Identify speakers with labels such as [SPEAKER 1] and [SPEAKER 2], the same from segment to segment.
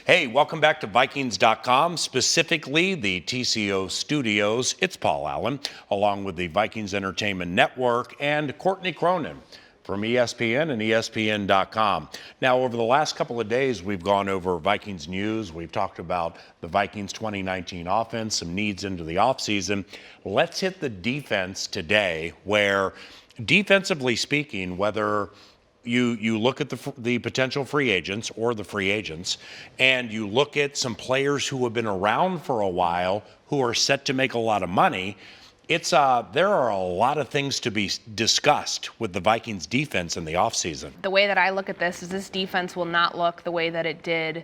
[SPEAKER 1] Hey, welcome back to Vikings.com, specifically the TCO studios. It's Paul Allen, along with the Vikings Entertainment Network and Courtney Cronin from ESPN and ESPN.com. Now, over the last couple of days, we've gone over Vikings news. We've talked about the Vikings 2019 offense, some needs into the offseason. Let's hit the defense today, where defensively speaking, whether you look at the potential free agents or the free agents, and you look at some players who have been around for a while who are set to make a lot of money. There are a lot of things to be discussed with the Vikings defense in the offseason.
[SPEAKER 2] The way that I look at this is this defense will not look the way that it did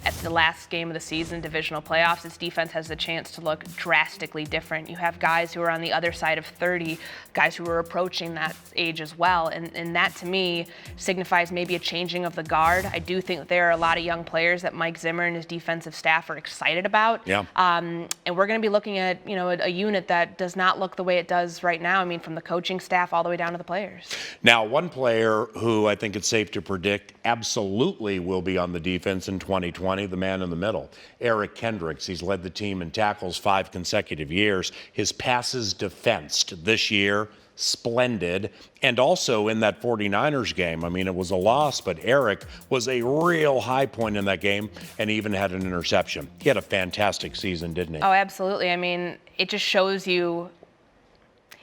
[SPEAKER 2] at the last game of the season, divisional playoffs. This defense has the chance to look drastically different. You have guys who are on the other side of 30, guys who are approaching that age as well. And that, to me, signifies maybe a changing of the guard. I do think that there are a lot of young players that Mike Zimmer and his defensive staff are excited about.
[SPEAKER 1] Yeah.
[SPEAKER 2] And we're going to be looking at, a unit that does not look the way it does right now. I mean, from the coaching staff all the way down to the players.
[SPEAKER 1] Now, one player who I think it's safe to predict absolutely will be on the defense in 2020, the man in the middle, Eric Kendricks. He's led the team in tackles 5 consecutive years. His passes defensed this year, splendid. And also in that 49ers game, I mean, it was a loss, but Eric was a real high point in that game and even had an interception. He had a fantastic season, didn't he?
[SPEAKER 2] Oh, absolutely. I mean, it just shows you,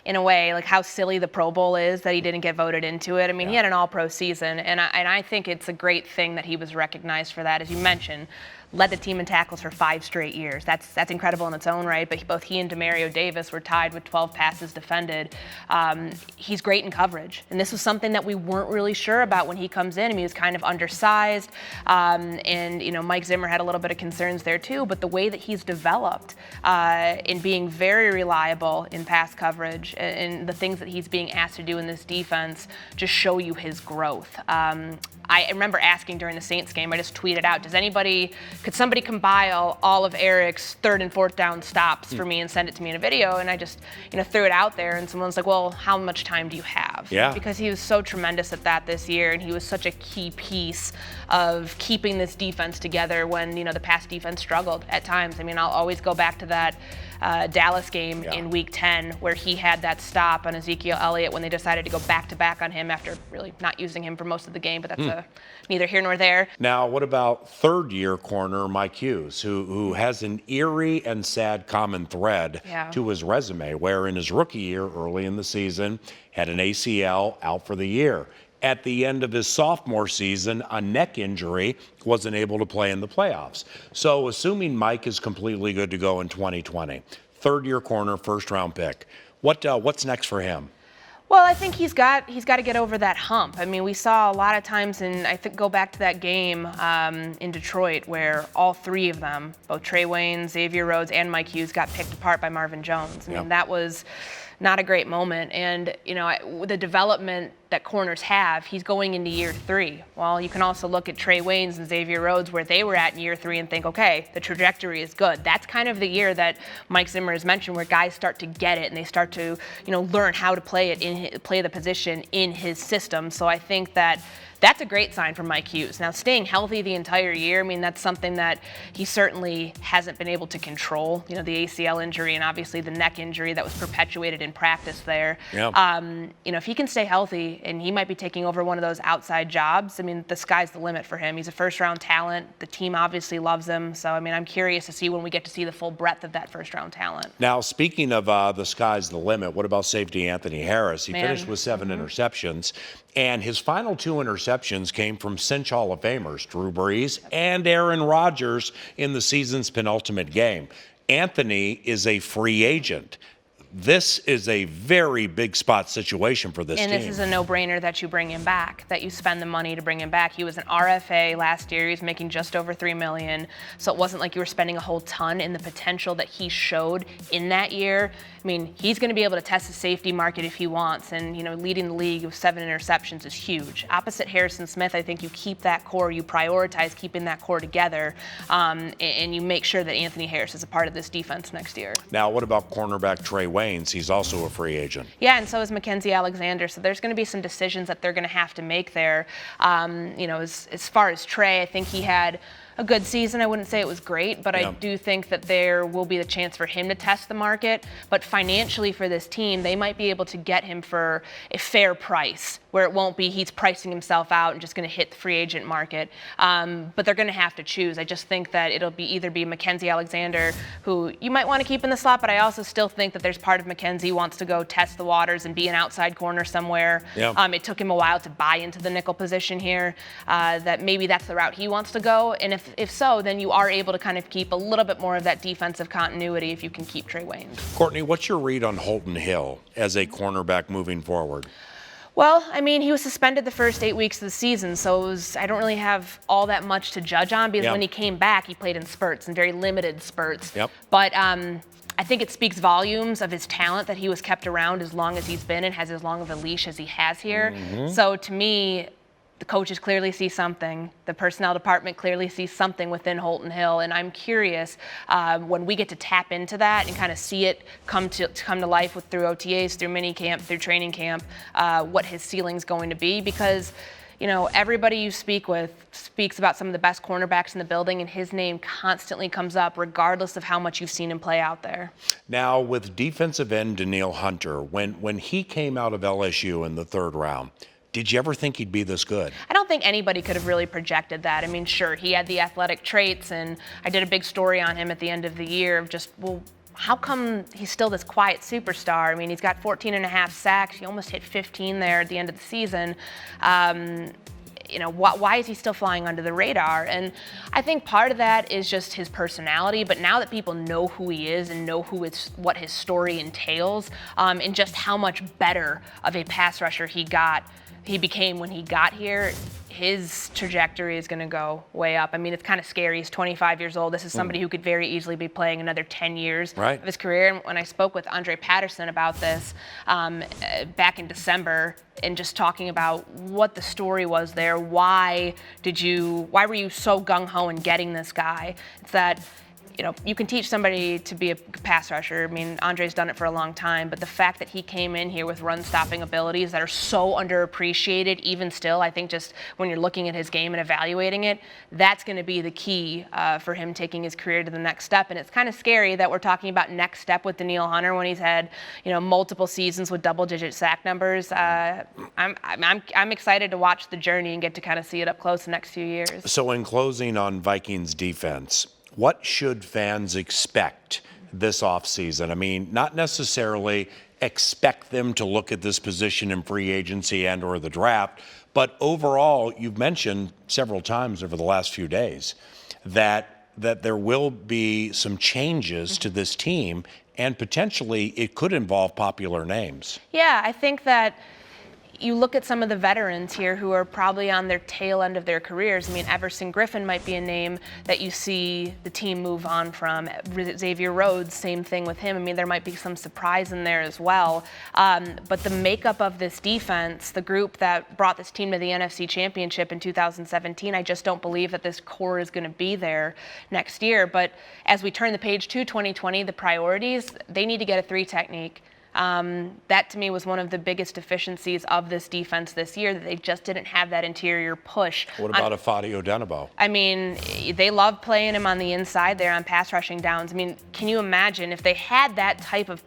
[SPEAKER 2] in a way, like how silly the Pro Bowl is that he didn't get voted into it. I mean, He had an all-pro season, and I think it's a great thing that he was recognized for that. As you mentioned, led the team in tackles for 5 straight years. That's incredible in its own right, but both he and Demario Davis were tied with 12 passes defended. He's great in coverage, and this was something that we weren't really sure about when he comes in. I mean, he was kind of undersized, and Mike Zimmer had a little bit of concerns there too, but the way that he's developed in being very reliable in pass coverage and the things that he's being asked to do in this defense just show you his growth. I remember asking during the Saints game, I just tweeted out, could somebody compile all of Eric's 3rd and 4th down stops for me and send it to me in a video? And I just, threw it out there, and someone's like, well, how much time do you have?
[SPEAKER 1] Yeah.
[SPEAKER 2] Because he was so tremendous at that this year, and he was such a key piece of keeping this defense together when, the pass defense struggled at times. I mean, I'll always go back to that Dallas game in Week 10 where he had that stop on Ezekiel Elliott when they decided to go back-to-back on him after really not using him for most of the game, but that's neither here nor there.
[SPEAKER 1] Now, what about third-year corner Mike Hughes, who has an eerie and sad common thread to his resume, where in his rookie year, early in the season, had an ACL, out for the year. At the end of his sophomore season, a neck injury, wasn't able to play in the playoffs. So assuming Mike is completely good to go in 2020, third-year corner, first-round pick, what's next for him?
[SPEAKER 2] Well, I think he's got to get over that hump. I mean, we saw a lot of times, and I think go back to that game in Detroit where all 3 of them, both Trey Waynes, Xavier Rhodes, and Mike Hughes, got picked apart by Marvin Jones. I mean, that was not a great moment. And, the development that corners have, he's going into year 3. Well, you can also look at Trey Waynes and Xavier Rhodes where they were at in year 3 and think, okay, the trajectory is good. That's kind of the year that Mike Zimmer has mentioned where guys start to get it and they start to, learn how to play the position in his system. So I think that's a great sign for Mike Hughes. Now, staying healthy the entire year, I mean, that's something that he certainly hasn't been able to control. The ACL injury and obviously the neck injury that was perpetuated in practice there. If he can stay healthy, and he might be taking over one of those outside jobs, I mean, the sky's the limit for him. He's a first-round talent. The team obviously loves him. So, I mean, I'm curious to see when we get to see the full breadth of that first-round talent.
[SPEAKER 1] Now, speaking of the sky's the limit, what about safety Anthony Harris? He finished with 7 interceptions. And his final 2 interceptions came from Cinch Hall of Famers, Drew Brees and Aaron Rodgers in the season's penultimate game. Anthony is a free agent. This is a very big spot situation for this team.
[SPEAKER 2] And this is a no-brainer that you bring him back, that you spend the money to bring him back. He was an RFA last year. He was making just over $3 million. So it wasn't like you were spending a whole ton in the potential that he showed in that year. I mean, he's going to be able to test the safety market if he wants. And, leading the league with 7 interceptions is huge. Opposite Harrison Smith, I think you keep that core. You prioritize keeping that core together. And you make sure that Anthony Harris is a part of this defense next year.
[SPEAKER 1] Now, what about cornerback Trey Waynes? He's also a free agent.
[SPEAKER 2] Yeah, and so is Mackenzie Alexander. So there's going to be some decisions that they're going to have to make there. As far as Trey, I think he had a good season. I wouldn't say it was great, but
[SPEAKER 1] Yeah.
[SPEAKER 2] I do think that there will be the chance for him to test the market. But financially for this team, they might be able to get him for a fair price, where it won't be he's pricing himself out and just going to hit the free agent market. But they're going to have to choose. I just think that it'll be either be Mackenzie Alexander, who you might want to keep in the slot, but I also still think that there's part of Mackenzie who wants to go test the waters and be an outside corner somewhere.
[SPEAKER 1] Yeah.
[SPEAKER 2] It took him a while to buy into the nickel position here, that maybe that's the route he wants to go. And if so, then you are able to kind of keep a little bit more of that defensive continuity if you can keep Trey Waynes.
[SPEAKER 1] Courtney, what's your read on Holton Hill as a cornerback moving forward?
[SPEAKER 2] Well, I mean, he was suspended the first 8 weeks of the season, so I don't really have all that much to judge on because when he came back, he played in spurts, in very limited spurts.
[SPEAKER 1] Yep.
[SPEAKER 2] But I think it speaks volumes of his talent that he was kept around as long as he's been and has as long of a leash as he has here. So to me, the coaches clearly see something. The personnel department clearly sees something within Holton Hill, and I'm curious when we get to tap into that and kind of see it come to life through OTAs, through mini camp, through training camp, what his ceiling's going to be, because everybody you speak with speaks about some of the best cornerbacks in the building, and his name constantly comes up regardless of how much you've seen him play out there.
[SPEAKER 1] Now, with defensive end Anil Hunter, when he came out of LSU in the 3rd round, did you ever think he'd be this good?
[SPEAKER 2] I don't think anybody could have really projected that. I mean, sure, he had the athletic traits, and I did a big story on him at the end of the year of just, well, how come he's still this quiet superstar? I mean, he's got 14 and a half sacks. He almost hit 15 there at the end of the season. Why is he still flying under the radar? And I think part of that is just his personality. But now that people know who he is and know what his story entails, and just how much better of a pass rusher he became when he got here, his trajectory is going to go way up. I mean, it's kind of scary. He's 25 years old. This is somebody who could very easily be playing another 10 years of his career. And when I spoke with Andre Patterson about this back in December, and just talking about what the story was there, why were you so gung-ho in getting this guy? It's that you can teach somebody to be a pass rusher. I mean, Andre's done it for a long time, but the fact that he came in here with run-stopping abilities that are so underappreciated, even still, I think just when you're looking at his game and evaluating it, that's going to be the key for him taking his career to the next step. And it's kind of scary that we're talking about next step with Anil Hunter when he's had, multiple seasons with double-digit sack numbers. I'm excited to watch the journey and get to kind of see it up close the next few years.
[SPEAKER 1] So in closing on Vikings defense, what should fans expect this offseason? I mean, not necessarily expect them to look at this position in free agency and or the draft, but overall, you've mentioned several times over the last few days that there will be some changes to this team, and potentially it could involve popular names.
[SPEAKER 2] Yeah, I think that you look at some of the veterans here who are probably on their tail end of their careers. I mean, Everson Griffin might be a name that you see the team move on from. Xavier Rhodes, same thing with him. I mean, there might be some surprise in there as well. But the makeup of this defense, the group that brought this team to the NFC Championship in 2017, I just don't believe that this core is going to be there next year. But as we turn the page to 2020, the priorities, they need to get a 3 technique. That to me was one of the biggest deficiencies of this defense this year, that they just didn't have that interior push.
[SPEAKER 1] What about Afadi Odenigbo?
[SPEAKER 2] I mean, they love playing him on the inside there on pass rushing downs. I mean, can you imagine if they had that type of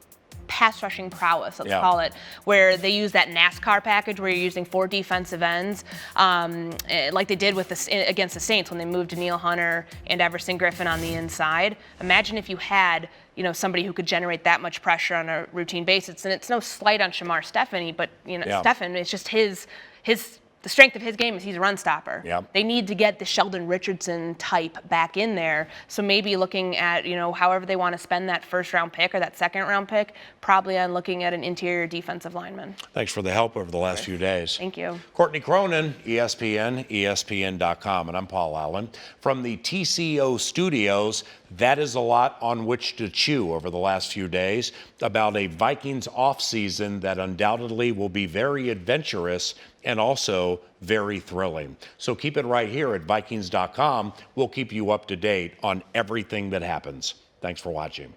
[SPEAKER 2] pass rushing prowess, let's call it, where they use that NASCAR package where you're using 4 defensive ends, like they did against the Saints when they moved Anil Hunter and Everson Griffin on the inside. Imagine if you had somebody who could generate that much pressure on a routine basis. And it's no slight on Shamar Stephanie, but Stephen, it's just the strength of his game is he's a run stopper.
[SPEAKER 1] Yep.
[SPEAKER 2] They need to get the Sheldon Richardson type back in there. So maybe looking at, however they want to spend that 1st round pick or that 2nd round pick, probably on looking at an interior defensive lineman.
[SPEAKER 1] Thanks for the help over the last few days.
[SPEAKER 2] Thank you.
[SPEAKER 1] Courtney Cronin, ESPN, ESPN.com, and I'm Paul Allen. From the TCO studios, that is a lot on which to chew over the last few days about a Vikings offseason that undoubtedly will be very adventurous and also very thrilling. So keep it right here at Vikings.com. We'll keep you up to date on everything that happens. Thanks for watching.